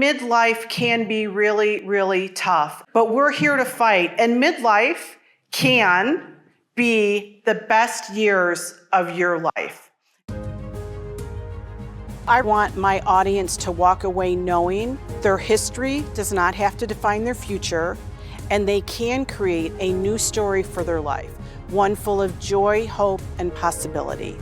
midlife can be really, really tough, but we're here to fight. And midlife can be the best years of your life. I want my audience to walk away knowing their history does not have to define their future, and they can create a new story for their life, one full of joy, hope, and possibility.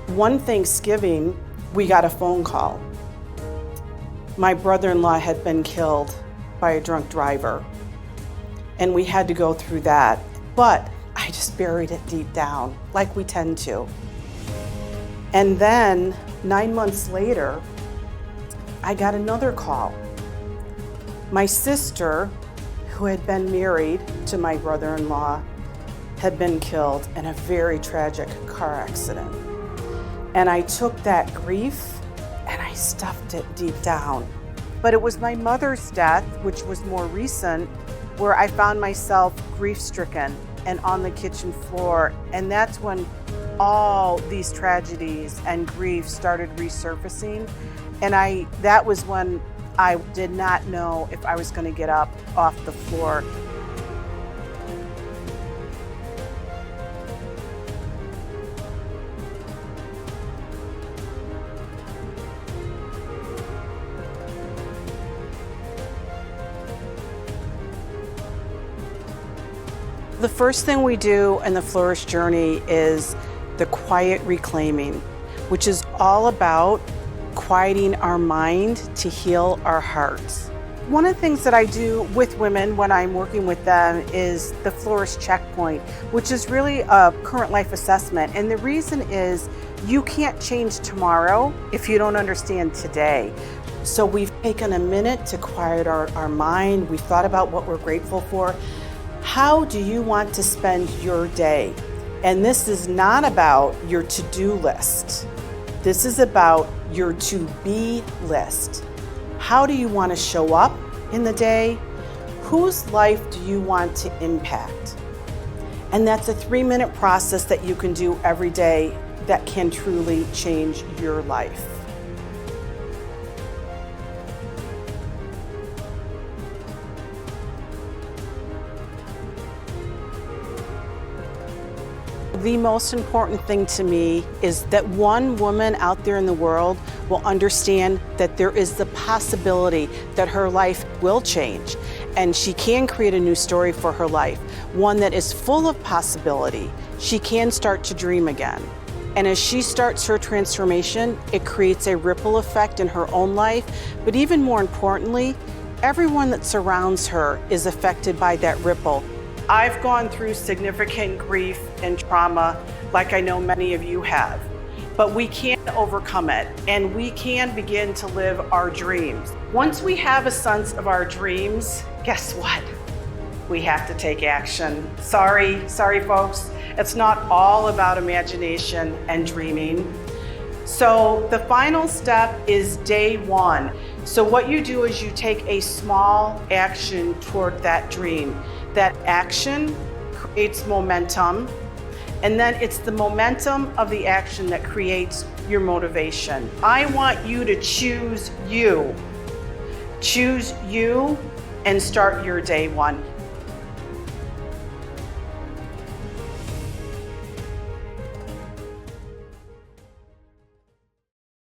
One Thanksgiving, we got a phone call. My brother-in-law had been killed by a drunk driver, and we had to go through that. But I just buried it deep down, like we tend to. And then 9 months later, I got another call. My sister, who had been married to my brother-in-law, had been killed in a very tragic car accident. And I took that grief and I stuffed it deep down. But it was my mother's death, which was more recent, where I found myself grief-stricken and on the kitchen floor. And that's when all these tragedies and grief started resurfacing. And that was when I did not know if I was going to get up off the floor. The first thing we do in the Flourish Journey is the quiet reclaiming, which is all about quieting our mind to heal our hearts. One of the things that I do with women when I'm working with them is the Flourish Checkpoint, which is really a current life assessment. And the reason is you can't change tomorrow if you don't understand today. So we've taken a minute to quiet our mind. We've thought about what we're grateful for. How do you want to spend your day? And this is not about your to-do list. This is about your to-be list. How do you want to show up in the day? Whose life do you want to impact? And that's a 3-minute process that you can do every day that can truly change your life. The most important thing to me is that one woman out there in the world will understand that there is the possibility that her life will change and she can create a new story for her life, one that is full of possibility. She can start to dream again. And as she starts her transformation, it creates a ripple effect in her own life, but even more importantly, everyone that surrounds her is affected by that ripple. I've gone through significant grief and trauma like I know many of you have, but we can overcome it and we can begin to live our dreams. Once we have a sense of our dreams, guess what? We have to take action. Sorry folks, it's not all about imagination and dreaming. So the final step is day 1. So what you do is you take a small action toward that dream. That action creates momentum, and then it's the momentum of the action that creates your motivation. I want you to choose you. Choose you and start your day 1.